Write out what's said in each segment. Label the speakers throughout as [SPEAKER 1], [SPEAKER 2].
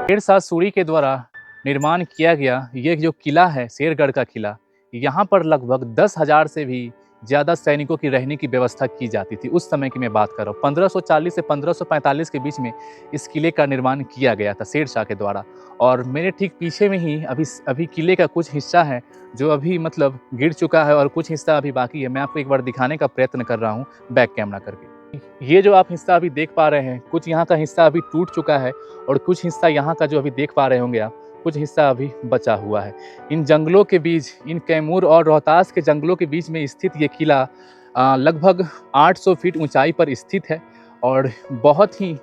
[SPEAKER 1] शेरशाह सूरी के द्वारा निर्माण किया गया ये जो किला है, शेरगढ़ का किला, यहाँ पर लगभग 10,000 से भी ज़्यादा सैनिकों की रहने की व्यवस्था की जाती थी। उस समय की मैं बात कर रहा हूँ। 1540 से 1545 के बीच में इस किले का निर्माण किया गया था शेरशाह के द्वारा। और मेरे ठीक पीछे में ही अभी किले का कुछ हिस्सा है जो अभी मतलब गिर चुका है और कुछ हिस्सा अभी बाकी है। मैं आपको एक बार दिखाने का प्रयत्न कर रहा हूँ बैक कैमरा करके। ये जो आप हिस्सा अभी देख पा रहे हैं, कुछ यहाँ का हिस्सा अभी टूट चुका है और कुछ हिस्सा यहाँ का जो अभी देख पा रहे होंगे आप, कुछ हिस्सा अभी बचा हुआ है। इन जंगलों के बीच, इन कैमूर और रोहतास के जंगलों के बीच में स्थित ये किला लगभग 800 फीट ऊंचाई पर स्थित है और बहुत ही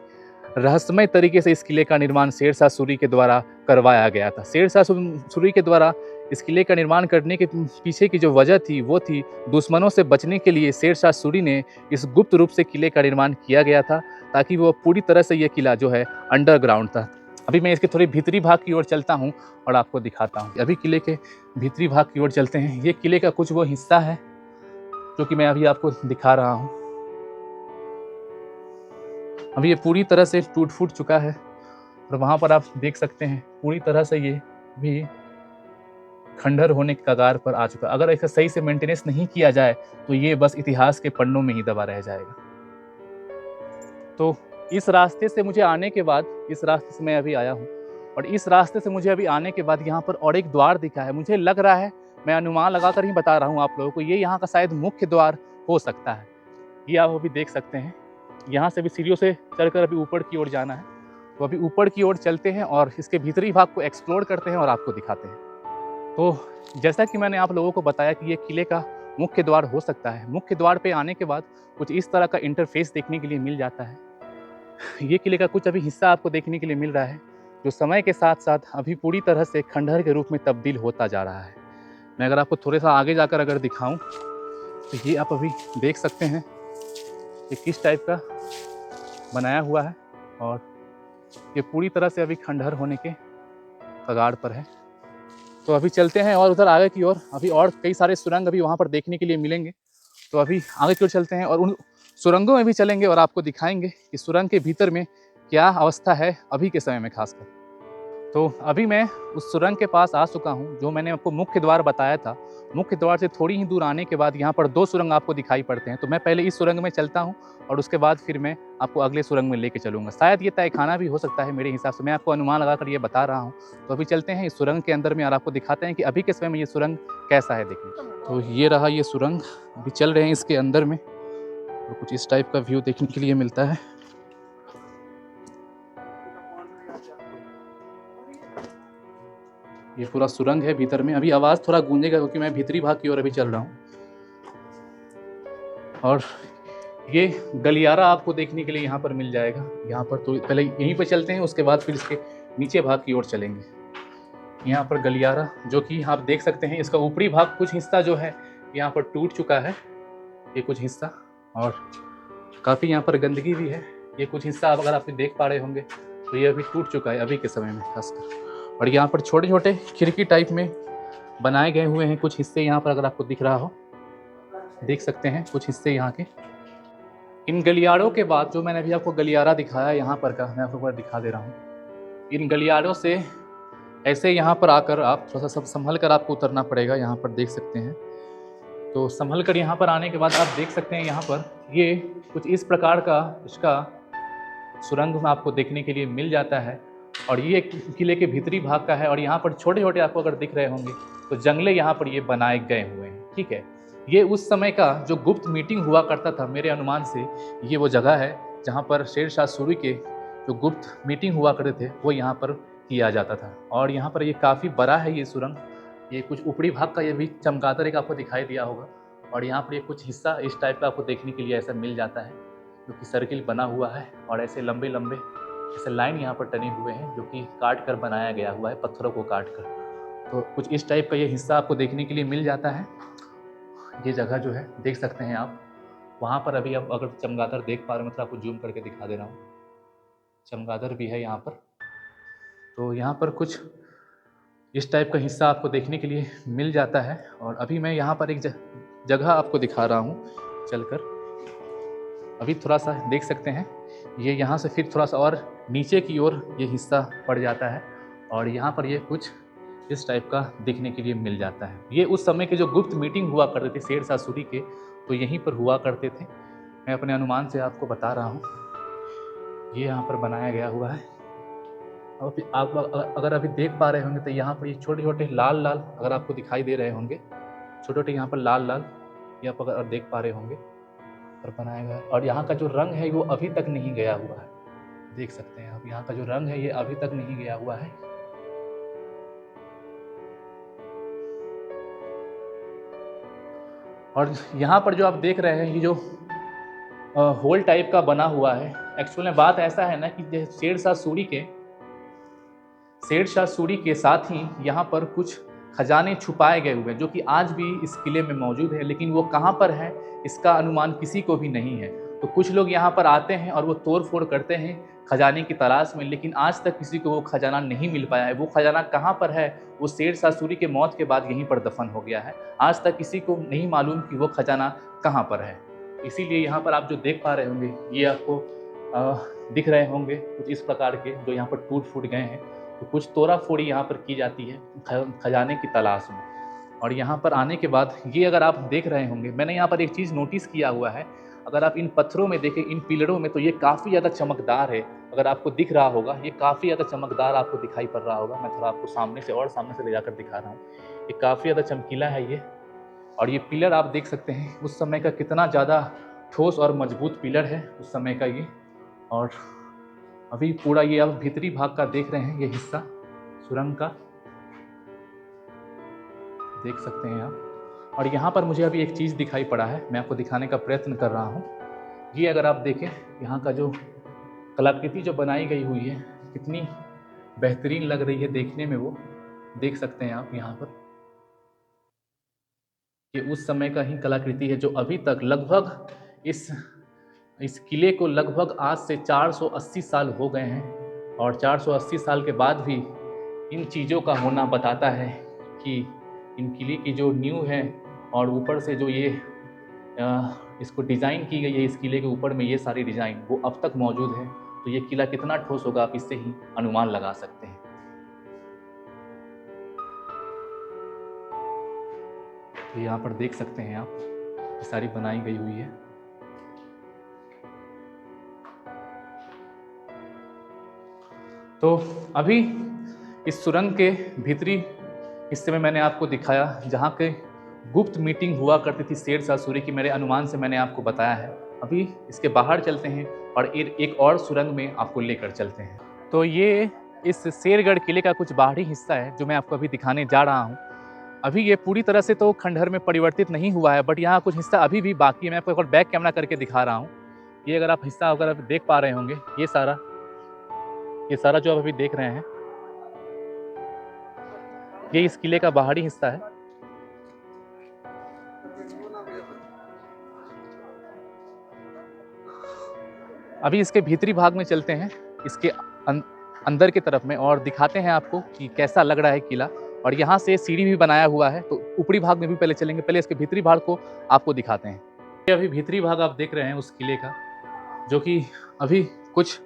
[SPEAKER 1] रहस्यमय तरीके से इस किले का निर्माण शेरशाह सूरी के द्वारा करवाया गया था। शेरशाह सूरी के द्वारा इस किले का निर्माण करने के पीछे की जो वजह थी वो थी दुश्मनों से बचने के लिए शेरशाह सूरी ने इस गुप्त रूप से किले का निर्माण किया गया था, ताकि वो पूरी तरह से ये किला जो है अंडरग्राउंड था। अभी मैं इसके थोड़ी भीतरी भाग की ओर चलता हूँ और आपको दिखाता हूँ। अभी किले के भीतरी भाग की ओर चलते हैं। ये किले का कुछ वो हिस्सा है जो कि मैं अभी आपको दिखा रहा हूँ। अभी ये पूरी तरह से टूट फूट चुका है और वहाँ पर आप देख सकते हैं पूरी तरह से ये भी खंडहर होने के कगार पर आ चुका। अगर इसका सही से मेंटेनेंस नहीं किया जाए तो ये बस इतिहास के पन्नों में ही दबा रह जाएगा। तो इस रास्ते से मुझे आने के बाद, इस रास्ते से मैं अभी आया हूँ और इस रास्ते से मुझे अभी आने के बाद यहाँ पर और एक द्वार दिखा है। मुझे लग रहा है, मैं अनुमान लगाकर ही बता रहा हूँ आप लोगों को, ये यहाँ का शायद मुख्य द्वार हो सकता है। ये आप अभी देख सकते हैं। यहाँ से भी सीढ़ियों से चढ़कर अभी ऊपर की ओर जाना है। तो अभी ऊपर की ओर चलते हैं और इसके भीतरी भाग को एक्सप्लोर करते हैं और आपको दिखाते हैं। तो जैसा कि मैंने आप लोगों को बताया कि ये किले का मुख्य द्वार हो सकता है। मुख्य द्वार पे आने के बाद कुछ इस तरह का इंटरफेस देखने के लिए मिल जाता है। ये किले का कुछ अभी हिस्सा आपको देखने के लिए मिल रहा है जो समय के साथ साथ अभी पूरी तरह से खंडहर के रूप में तब्दील होता जा रहा है। मैं अगर आपको थोड़ा सा आगे जाकर अगर दिखाऊं तो ये आप अभी देख सकते हैं ये किस टाइप का बनाया हुआ है और ये पूरी तरह से अभी खंडहर होने के कगार पर है। तो अभी चलते हैं और उधर आगे की ओर। अभी और कई सारे सुरंग अभी वहाँ पर देखने के लिए मिलेंगे। तो अभी आगे की ओर चलते हैं और उन सुरंगों में भी चलेंगे और आपको दिखाएंगे कि सुरंग के भीतर में क्या अवस्था है अभी के समय में खासकर। तो अभी मैं उस सुरंग के पास आ चुका हूँ जो मैंने आपको मुख्य द्वार बताया था। मुख्य द्वार से थोड़ी ही दूर आने के बाद यहाँ पर 2 सुरंग आपको दिखाई पड़ते हैं। तो मैं पहले इस सुरंग में चलता हूँ और उसके बाद फिर मैं आपको अगले सुरंग में लेके चलूँगा। शायद ये तहखाना भी हो सकता है मेरे हिसाब से, मैं आपको अनुमान लगाकर ये बता रहा हूँ। तो अभी चलते हैं इस सुरंग के अंदर में और आपको दिखाते हैं कि अभी के समय में ये सुरंग कैसा है देखने। तो ये रहा ये सुरंग, अभी चल रहे हैं इसके अंदर में। तो कुछ इस टाइप का व्यू देखने के लिए मिलता है। ये पूरा सुरंग है भीतर में। अभी आवाज़ थोड़ा गूंजेगा क्योंकि मैं भीतरी भाग की ओर अभी चल रहा हूँ। और ये गलियारा आपको देखने के लिए यहाँ पर मिल जाएगा। यहाँ पर तो पहले यहीं पर चलते हैं, उसके बाद फिर इसके नीचे भाग की ओर चलेंगे। यहाँ पर गलियारा जो कि आप देख सकते हैं, इसका ऊपरी भाग कुछ हिस्सा जो है यहाँ पर टूट चुका है, ये कुछ हिस्सा, और काफ़ी यहाँ पर गंदगी भी है। ये कुछ हिस्सा अगर आप देख पा रहे होंगे तो ये अभी टूट चुका है अभी के समय में खासकर। और यहाँ पर छोटे छोटे खिड़की टाइप में बनाए गए हुए हैं कुछ हिस्से, यहाँ पर अगर आपको दिख रहा हो, देख सकते हैं कुछ हिस्से यहाँ के। इन गलियारों के बाद जो मैंने अभी आपको गलियारा दिखाया यहाँ पर का, मैं आपको एक बार दिखा दे रहा हूँ। इन गलियारों से ऐसे यहाँ पर आकर आप थोड़ा सा सब संभल कर आपको उतरना पड़ेगा। यहाँ पर देख सकते हैं। तो संभल कर यहाँ पर आने के बाद आप देख सकते हैं यहाँ पर ये कुछ इस प्रकार का इसका सुरंग में आपको देखने के लिए मिल जाता है। और ये किले के भीतरी भाग का है और यहाँ पर छोटे छोटे आपको अगर दिख रहे होंगे तो जंगले यहाँ पर ये बनाए गए हुए हैं। ठीक है, ये उस समय का जो गुप्त मीटिंग हुआ करता था, मेरे अनुमान से ये वो जगह है जहाँ पर शेरशाह सूरी के जो गुप्त मीटिंग हुआ करते थे वो यहाँ पर किया जाता था। और यहाँ पर ये काफ़ी बड़ा है ये सुरंग। ये कुछ ऊपरी भाग का ये भी चमगादड़ एक आपको दिखाई दिया होगा। और यहाँ पर ये कुछ हिस्सा इस टाइप का आपको देखने के लिए ऐसा मिल जाता है जो कि सर्किल बना हुआ है और ऐसे लंबे लंबे ऐसे लाइन यहाँ पर टने हुए हैं जो कि काट कर बनाया गया हुआ है, पत्थरों को काट कर। तो कुछ इस टाइप का ये हिस्सा आपको देखने के लिए मिल जाता है। ये जगह जो है देख सकते हैं आप, वहाँ पर अभी आप अगर चमगादड़ देख पा रहे हैं, मतलब आपको जूम करके दिखा दे रहा हूँ, चमगादड़ भी है यहाँ पर। तो यहाँ पर कुछ इस टाइप का हिस्सा आपको देखने के लिए मिल जाता है। और अभी मैं यहाँ पर एक जगह आपको दिखा रहा हूँ चलकर। अभी थोड़ा सा देख सकते हैं, ये यहाँ से फिर थोड़ा सा और नीचे की ओर ये हिस्सा पड़ जाता है और यहाँ पर ये कुछ इस टाइप का देखने के लिए मिल जाता है। ये उस समय के जो गुप्त मीटिंग हुआ करते थे शेरशाह सूरी के, तो यहीं पर हुआ करते थे। मैं अपने अनुमान से आपको बता रहा हूँ, ये यहाँ पर बनाया गया हुआ है। और आप अगर अभी देख पा रहे होंगे तो यहाँ पर ये छोटे छोटे लाल लाल अगर आपको दिखाई दे रहे होंगे, छोटे छोटे यहाँ पर लाल लाल, ये आप अगर देख पा रहे होंगे पर बनाया गया है। और यहाँ का जो रंग है वो अभी तक नहीं गया हुआ है, देख सकते हैं आप, यहाँ का जो रंग है ये अभी तक नहीं गया हुआ है। और यहाँ पर जो आप देख रहे हैं ये जो होल टाइप का बना हुआ है, एक्चुअल में बात ऐसा है ना कि शेरशाह सूरी के साथ ही यहाँ पर कुछ खजाने छुपाए गए हुए हैं जो कि आज भी इस किले में मौजूद है, लेकिन वो कहाँ पर है इसका अनुमान किसी को भी नहीं है। तो कुछ लोग यहाँ पर आते हैं और वो तोड़ फोड़ करते हैं खजाने की तलाश में, लेकिन आज तक किसी को वो खजाना नहीं मिल पाया है। वो खजाना कहाँ पर है, वो शेरशाह सूरी के मौत के बाद यहीं पर दफन हो गया है। आज तक किसी को नहीं मालूम कि वो खजाना कहाँ पर है। इसीलिए यहाँ पर आप जो देख पा रहे होंगे ये आपको दिख रहे होंगे कुछ इस प्रकार के जो यहाँ पर टूट फूट गए हैं। तो कुछ तोड़ा फोड़ी यहाँ पर की जाती है खजाने की तलाश में। और यहाँ पर आने के बाद ये अगर आप देख रहे होंगे, मैंने यहाँ पर एक चीज़ नोटिस किया हुआ है, अगर आप इन पत्थरों में देखें, इन पिलरों में, तो ये काफ़ी ज़्यादा चमकदार है। अगर आपको दिख रहा होगा ये काफ़ी ज़्यादा चमकदार आपको दिखाई पड़ रहा होगा। मैं थोड़ा आपको सामने से ले जाकर दिखा रहा हूँ। ये काफ़ी ज़्यादा चमकीला है ये। और ये पिलर आप देख सकते हैं उस समय का कितना ज़्यादा ठोस और मजबूत पिलर है उस समय का ये। और अभी पूरा ये आप भीतरी भाग का देख रहे हैं, ये हिस्सा सुरंग का देख सकते हैं आप। और यहाँ पर मुझे अभी एक चीज़ दिखाई पड़ा है, मैं आपको दिखाने का प्रयत्न कर रहा हूँ। ये अगर आप देखें यहाँ का जो कलाकृति जो बनाई गई हुई है कितनी बेहतरीन लग रही है देखने में, वो देख सकते हैं आप। यहाँ पर ये उस समय का ही कलाकृति है जो अभी तक लगभग इस किले को लगभग आज से 480 साल हो गए हैं। और 480 साल के बाद भी इन चीज़ों का होना बताता है कि इन किले की जो नींव है और ऊपर से जो ये इसको डिज़ाइन की गई है, इस किले के ऊपर में ये सारी डिज़ाइन वो अब तक मौजूद है। तो ये किला कितना ठोस होगा आप इससे ही अनुमान लगा सकते हैं। तो यहाँ पर देख सकते हैं आप, ये सारी बनाई गई हुई है। तो अभी इस सुरंग के भीतरी हिस्से में मैंने आपको दिखाया जहाँ के गुप्त मीटिंग हुआ करती थी शेरशाह सूरी की, मेरे अनुमान से मैंने आपको बताया है। अभी इसके बाहर चलते हैं और एक और सुरंग में आपको लेकर चलते हैं। तो ये इस शेरगढ़ किले का कुछ बाहरी हिस्सा है जो मैं आपको अभी दिखाने जा रहा हूँ। अभी ये पूरी तरह से तो खंडहर में परिवर्तित नहीं हुआ है, बट यहाँ कुछ हिस्सा अभी भी बाकी है। मैं आपको एक और बैक कैमरा करके दिखा रहा हूँ। ये अगर आप हिस्सा अगर आप देख पा रहे होंगे, ये सारा जो आप अभी देख रहे हैं ये इस किले का बाहरी हिस्सा है। अभी इसके भीतरी भाग में चलते हैं, इसके अंदर की तरफ में, और दिखाते हैं आपको कि कैसा लग रहा है किला। और यहाँ से सीढ़ी भी बनाया हुआ है, तो ऊपरी भाग में भी पहले चलेंगे, पहले इसके भीतरी भाग को आपको दिखाते हैं। ये अभी भीतरी भाग आप देख रहे हैं उस किले का, जो कि अभी कुछ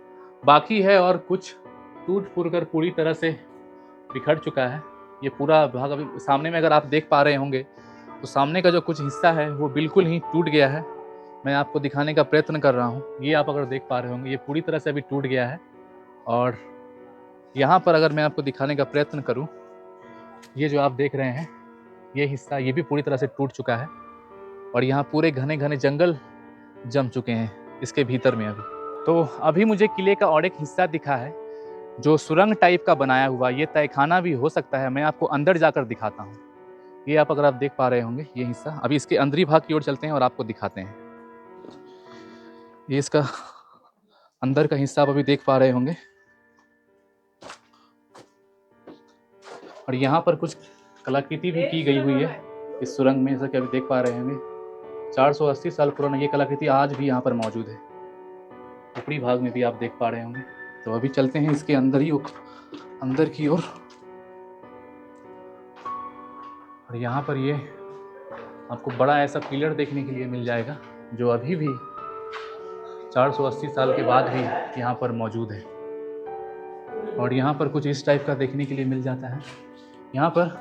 [SPEAKER 1] बाकी है और कुछ टूट फूट कर पूरी तरह से बिखर चुका है। ये पूरा भाग अभी सामने में अगर आप देख पा रहे होंगे तो सामने का जो कुछ हिस्सा है वो बिल्कुल ही टूट गया है। मैं आपको दिखाने का प्रयत्न कर रहा हूँ, ये आप अगर देख पा रहे होंगे ये पूरी तरह से अभी टूट गया है। और यहाँ पर अगर मैं आपको दिखाने का प्रयत्न करूँ, ये जो आप देख रहे हैं ये हिस्सा, ये भी पूरी तरह से टूट चुका है। और यहाँ पूरे घने घने जंगल जम चुके हैं इसके भीतर में अभी। तो अभी मुझे किले का और एक हिस्सा दिखा है जो सुरंग टाइप का बनाया हुआ, ये तहखाना भी हो सकता है। मैं आपको अंदर जाकर दिखाता हूँ। ये आप अगर आप देख पा रहे होंगे ये हिस्सा, अभी इसके अंदरी भाग की ओर चलते हैं और आपको दिखाते हैं। ये इसका अंदर का हिस्सा आप अभी देख पा रहे होंगे। और यहाँ पर कुछ कलाकृति भी की गई हुई है इस सुरंग में, जैसा कि अभी देख पा रहे होंगे। 480 साल पुराना ये कलाकृति आज भी यहाँ पर मौजूद है। ऊपरी भाग में भी आप देख पा रहे होंगे। तो अभी चलते हैं इसके अंदर की ओर। और यहाँ पर ये आपको बड़ा ऐसा पिलर देखने के लिए मिल जाएगा जो अभी भी 480 साल के बाद भी यहाँ पर मौजूद है। और यहाँ पर कुछ इस टाइप का देखने के लिए मिल जाता है। यहाँ पर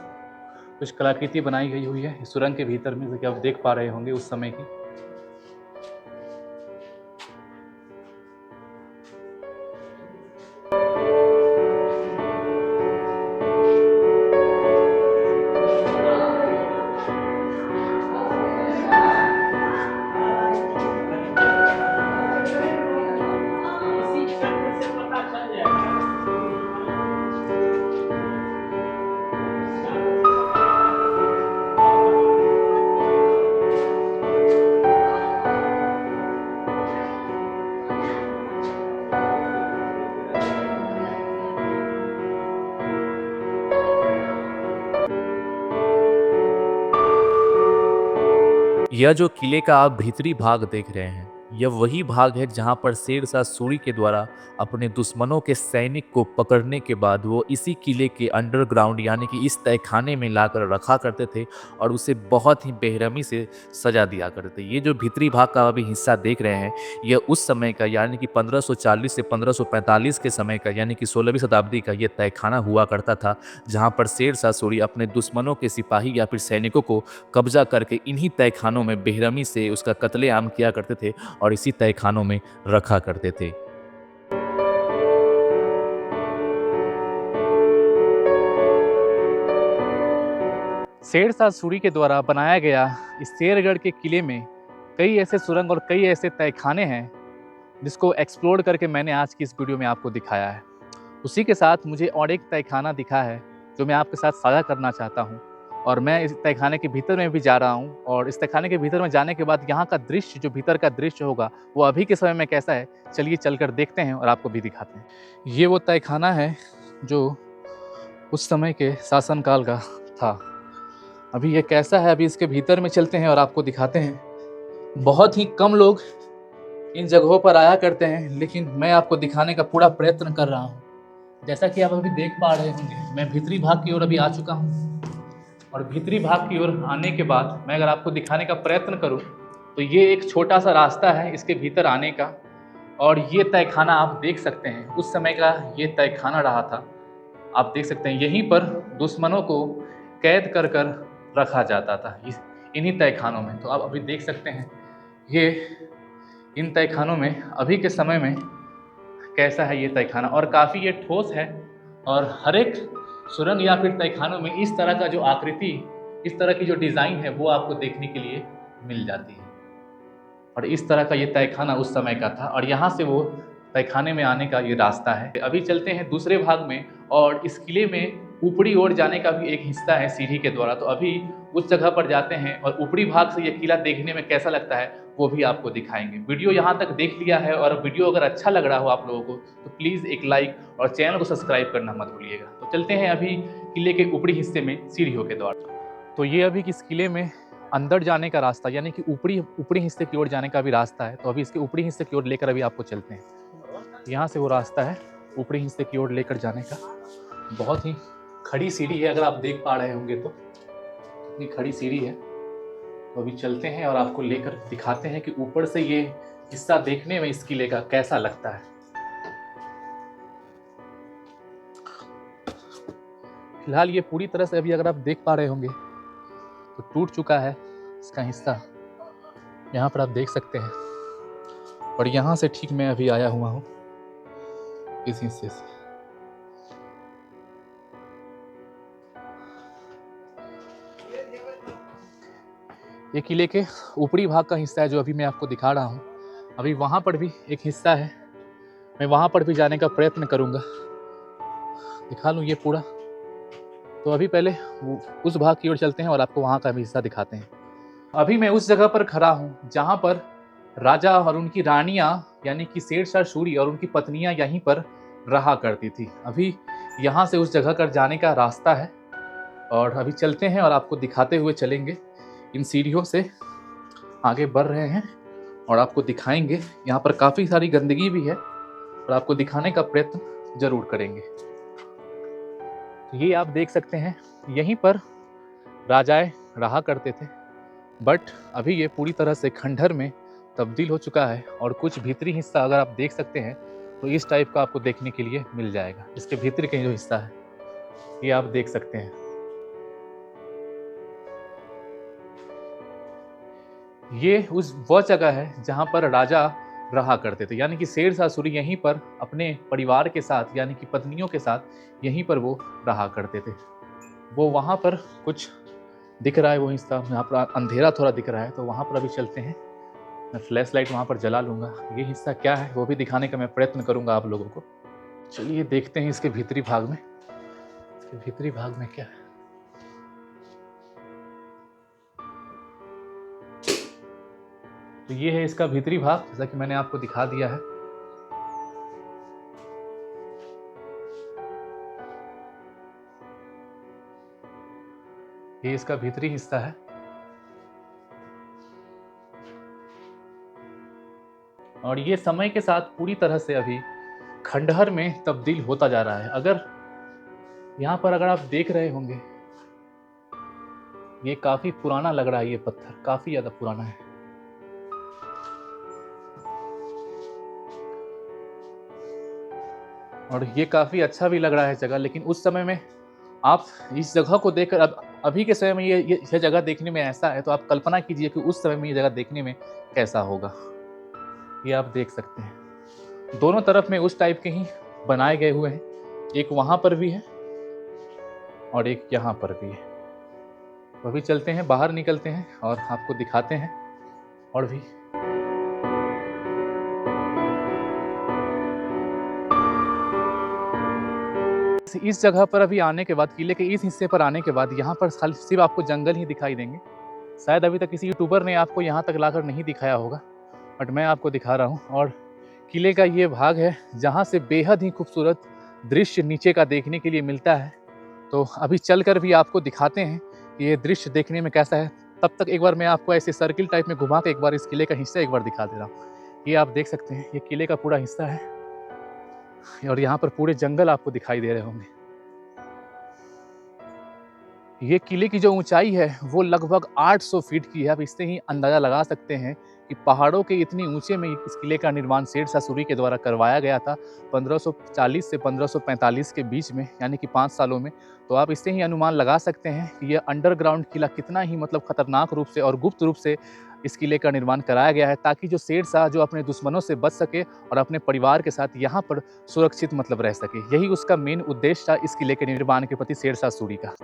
[SPEAKER 1] कुछ कलाकृति बनाई गई हुई है सुरंग के भीतर में, जैसे कि आप देख पा रहे होंगे उस समय की।
[SPEAKER 2] यह जो किले का आप भीतरी भाग देख रहे हैं, यह वही भाग है जहां पर शेरशाह सूरी के द्वारा अपने दुश्मनों के सैनिक को पकड़ने के बाद वो इसी किले के अंडरग्राउंड यानी कि इस तहखाने में लाकर रखा करते थे और उसे बहुत ही बेरहमी से सजा दिया करते थे। ये जो भीतरी भाग का अभी हिस्सा देख रहे हैं, यह उस समय का यानी कि 1540 से 1545 के समय का यानी कि 16वीं शताब्दी का ये तहखाना हुआ करता था, जहाँ पर शेरशाह सूरी अपने दुश्मनों के सिपाही या फिर सैनिकों को कब्जा करके इन्हीं तहखानों में बेरहमी से उसका कत्लेआम किया करते थे और इसी तहखानों में रखा करते थे।
[SPEAKER 1] शेरशाह सूरी के द्वारा बनाया गया इस शेरगढ़ के किले में कई ऐसे सुरंग और कई ऐसे तहखाने हैं जिसको एक्सप्लोर करके मैंने आज की इस वीडियो में आपको दिखाया है। उसी के साथ मुझे और एक तहखाना दिखा है जो मैं आपके साथ साझा करना चाहता हूँ, और मैं इस तहखाने के भीतर में भी जा रहा हूँ। और इस तहखाने के भीतर में जाने के बाद यहाँ का दृश्य, जो भीतर का दृश्य होगा वो अभी के समय में कैसा है, चलिए चलकर देखते हैं और आपको भी दिखाते हैं। ये वो तहखाना है जो उस समय के शासनकाल का था। अभी ये कैसा है, अभी इसके भीतर में चलते हैं और आपको दिखाते हैं। बहुत ही कम लोग इन जगहों पर आया करते हैं, लेकिन मैं आपको दिखाने का पूरा प्रयत्न कर रहा हूँ। जैसा कि आप अभी देख पा रहे होंगे, मैं भीतरी भाग की ओर अभी आ चुका हूँ, और भीतरी भाग की ओर आने के बाद मैं अगर आपको दिखाने का प्रयत्न करूँ तो ये एक छोटा सा रास्ता है इसके भीतर आने का। और ये तहखाना आप देख सकते हैं, उस समय का ये तहखाना रहा था। आप देख सकते हैं यहीं पर दुश्मनों को कैद कर कर रखा जाता था, इन्हीं तहखानों में। तो आप अभी देख सकते हैं ये इन तहखानों में अभी के समय में कैसा है ये तहखाना, और काफ़ी ये ठोस है। और हर एक सुरंग या फिर तहखानों में इस तरह का जो आकृति, इस तरह की जो डिज़ाइन है वो आपको देखने के लिए मिल जाती है। और इस तरह का ये तहखाना उस समय का था, और यहाँ से वो तहखाने में आने का ये रास्ता है। अभी चलते हैं दूसरे भाग में, और इस किले में ऊपरी ओर जाने का भी एक हिस्सा है सीढ़ी के द्वारा। तो अभी उस जगह पर जाते हैं और ऊपरी भाग से ये किला देखने में कैसा लगता है वो भी आपको दिखाएंगे। वीडियो यहाँ तक देख लिया है, और वीडियो अगर अच्छा लग रहा हो आप लोगों को तो प्लीज़ एक लाइक और चैनल को सब्सक्राइब करना मत भूलिएगा। तो चलते हैं अभी किले के ऊपरी हिस्से में सीढ़ियों के द्वारा। तो ये अभी इस किले में अंदर जाने का रास्ता, यानी कि ऊपरी हिस्से की ओर जाने का भी रास्ता है। तो अभी इसके ऊपरी हिस्से की ओर लेकर अभी आपको चलते हैं। यहाँ से वो रास्ता है ऊपरी हिस्से की ओर लेकर जाने का। बहुत ही खड़ी सीढ़ी है, अगर आप देख पा रहे होंगे तो इतनी खड़ी सीढ़ी है। तो अभी चलते हैं और आपको लेकर दिखाते हैं कि ऊपर से ये हिस्सा देखने में इस किले का कैसा लगता है। फिलहाल ये पूरी तरह से अभी अगर आप देख पा रहे होंगे तो टूट चुका है इसका हिस्सा, यहाँ पर आप देख सकते हैं। और यहाँ से ठीक मैं अभी आया हुआ हूँ इस हिस्से से। ये किले के ऊपरी भाग का हिस्सा है जो अभी मैं आपको दिखा रहा हूँ। अभी वहाँ पर भी एक हिस्सा है, मैं वहाँ पर भी जाने का प्रयत्न करूँगा, दिखा लूँ ये पूरा। तो अभी पहले उस भाग की ओर चलते हैं और आपको वहाँ का भी हिस्सा दिखाते हैं। अभी मैं उस जगह पर खड़ा हूँ जहाँ पर राजा और उनकी रानियाँ यानी कि शेरशाह सूरी और उनकी पत्नियाँ यहीं पर रहा करती थी। अभी यहाँ से उस जगह पर जाने का रास्ता है, और अभी चलते हैं और आपको दिखाते हुए चलेंगे। इन सीढ़ियों से आगे बढ़ रहे हैं और आपको दिखाएंगे। यहाँ पर काफ़ी सारी गंदगी भी है और आपको दिखाने का प्रयत्न जरूर करेंगे। ये आप देख सकते हैं, यहीं पर राजाएं रहा करते थे, बट अभी ये पूरी तरह से खंडहर में तब्दील हो चुका है। और कुछ भीतरी हिस्सा अगर आप देख सकते हैं तो इस टाइप का आपको देखने के लिए मिल जाएगा। इसके भीतर का जो हिस्सा है ये आप देख सकते हैं। ये वह जगह है जहाँ पर राजा रहा करते थे, यानी कि शेरशाह सूरी यहीं पर अपने परिवार के साथ यानी कि पत्नियों के साथ यहीं पर वो रहा करते थे। वो वहाँ पर कुछ दिख रहा है वो हिस्सा, यहाँ पर अंधेरा थोड़ा दिख रहा है, तो वहाँ पर अभी चलते हैं। मैं फ्लैश लाइट वहाँ पर जला लूँगा। ये हिस्सा क्या है वो भी दिखाने का मैं प्रयत्न करूँगा आप लोगों को। चलिए देखते हैं इसके भीतरी भाग में, इसके भीतरी भाग में क्या है। तो ये है इसका भीतरी भाग, जैसा कि मैंने आपको दिखा दिया है। ये इसका भीतरी हिस्सा है। और ये समय के साथ पूरी तरह से अभी खंडहर में तब्दील होता जा रहा है। अगर यहाँ पर अगर आप देख रहे होंगे, ये काफी पुराना लग रहा है, ये पत्थर काफी ज्यादा पुराना है। और ये काफी अच्छा भी लग रहा है जगह, लेकिन उस समय में आप इस जगह को देखकर अभी के समय में ये जगह देखने में ऐसा है, तो आप कल्पना कीजिए कि उस समय में ये जगह देखने में कैसा होगा। ये आप देख सकते हैं दोनों तरफ में उस टाइप के ही बनाए गए हुए हैं। एक वहां पर भी है और एक यहाँ पर भी है। तो अभी चलते हैं, बाहर निकलते हैं और आपको दिखाते हैं और भी। इस जगह पर अभी आने के बाद, किले के इस हिस्से पर आने के बाद यहाँ पर खाली सिर्फ आपको जंगल ही दिखाई देंगे। शायद अभी तक किसी यूट्यूबर ने आपको यहाँ तक लाकर नहीं दिखाया होगा, बट मैं आपको दिखा रहा हूँ। और किले का ये भाग है जहाँ से बेहद ही खूबसूरत दृश्य नीचे का देखने के लिए मिलता है। तो अभी चलकर भी आपको दिखाते हैं कि ये दृश्य देखने में कैसा है। तब तक एक बार मैं आपको ऐसे सर्किल टाइप में घुमा के एक बार इस किले का हिस्सा एक बार दिखा दे रहा हूँ। ये आप देख सकते हैं, ये किले का पूरा हिस्सा है और यहाँ पर पूरे जंगल आपको दिखाई दे रहे होंगे। ये किले की जो ऊंचाई है वो लगभग 800 फीट की है। आप इससे ही अंदाज़ा लगा सकते हैं कि पहाड़ों के इतनी ऊंचे में इस किले का निर्माण शेरशाह सूरी के द्वारा करवाया गया था 1540 से 1545 के बीच में, यानी कि 5 सालों में। तो आप इससे ही अनुमान लगा सकते हैं कि यह अंडरग्राउंड किला कितना ही मतलब खतरनाक रूप से और गुप्त रूप से इस किले का निर्माण कराया गया है, ताकि जो शेरशाह जो अपने दुश्मनों से बच सके और अपने परिवार के साथ यहाँ पर सुरक्षित मतलब रह सके। यही उसका मेन उद्देश्य था इस किले के निर्माण के प्रति शेरशाह सूरी का।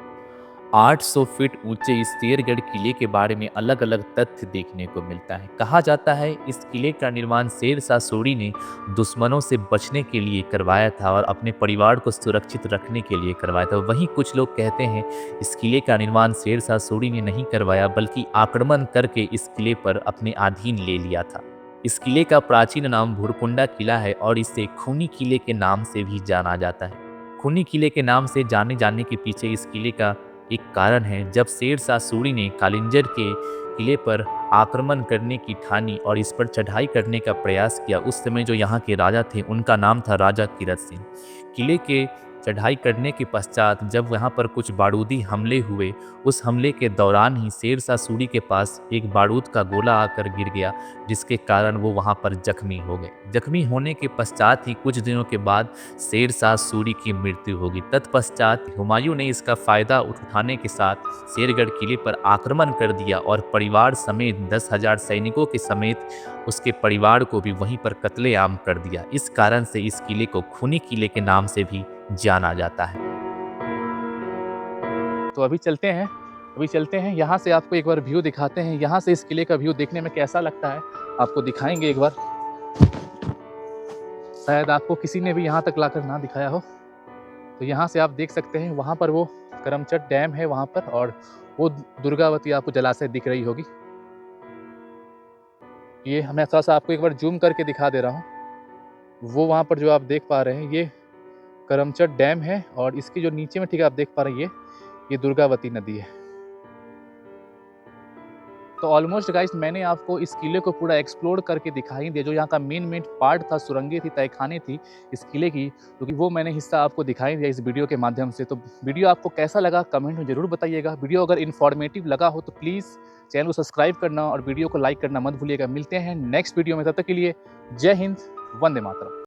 [SPEAKER 2] 800 फीट ऊंचे इस शेरगढ़ किले के बारे में अलग अलग तथ्य देखने को मिलता है। कहा जाता है इस किले का निर्माण शेरशाह सूरी ने दुश्मनों से बचने के लिए करवाया था और अपने परिवार को सुरक्षित रखने के लिए करवाया था। वहीं कुछ लोग कहते हैं इस किले का निर्माण शेरशाह सूरी ने नहीं करवाया, बल्कि आक्रमण करके इस किले पर अपने अधीन ले लिया था। इस किले का प्राचीन नाम भुरकुंडा किला है और इसे खूनी किले के नाम से भी जाना जाता है। खूनी किले के नाम से जाने के पीछे इस किले का एक कारण है। जब शेरशाह सूरी ने कालिंजर के किले पर आक्रमण करने की ठानी और इस पर चढ़ाई करने का प्रयास किया, उस समय जो यहाँ के राजा थे उनका नाम था राजा कीरत सिंह। किले के चढ़ाई करने के पश्चात जब यहाँ पर कुछ बारूदी हमले हुए, उस हमले के दौरान ही शेरशाह सूरी के पास एक बारूद का गोला आकर गिर गया, जिसके कारण वो वहाँ पर जख्मी हो गए। जख्मी होने के पश्चात ही कुछ दिनों के बाद शेरशाह सूरी की मृत्यु होगी। तत्पश्चात हुमायूं ने इसका फायदा उठाने के साथ शेरगढ़ किले पर आक्रमण कर दिया और परिवार समेत 10,000 सैनिकों के समेत उसके परिवार को भी वहीं पर कत्लेआम कर दिया। इस कारण से इस किले को खूनी किले के नाम से भी जाना जाता है।
[SPEAKER 1] तो अभी चलते हैं यहाँ से आपको एक बार व्यू दिखाते हैं। यहाँ से इस किले का व्यू देखने में कैसा लगता है आपको दिखाएंगे एक बार। शायद आपको किसी ने भी यहाँ तक लाकर ना दिखाया हो। तो यहाँ से आप देख सकते हैं, वहाँ पर वो करमचट डैम है वहाँ पर, और वो दुर्गावती आपको जलाशय दिख रही होगी। ये मैं थोड़ा सा आपको एक बार जूम करके दिखा दे रहा हूँ। वो वहाँ पर जो आप देख पा रहे हैं ये करमचट डैम है, और इसके जो नीचे में ठीक है आप देख पा रहे हैं ये दुर्गावती नदी है। तो ऑलमोस्ट गाइस मैंने आपको इस किले को पूरा एक्सप्लोर करके दिखाई दिया। जो यहाँ का मेन पार्ट था, सुरंगें थी, तहखाने थी इस किले की, क्योंकि वो मैंने हिस्सा आपको दिखाई दिया इस वीडियो के माध्यम से। तो वीडियो आपको कैसा लगा कमेंट में जरूर बताइएगा। वीडियो अगर इन्फॉर्मेटिव लगा हो तो प्लीज़ चैनल को सब्सक्राइब करना और वीडियो को लाइक करना मत भूलिएगा। मिलते हैं नेक्स्ट वीडियो में, तब तक के लिए जय हिंद, वंदे मातरम।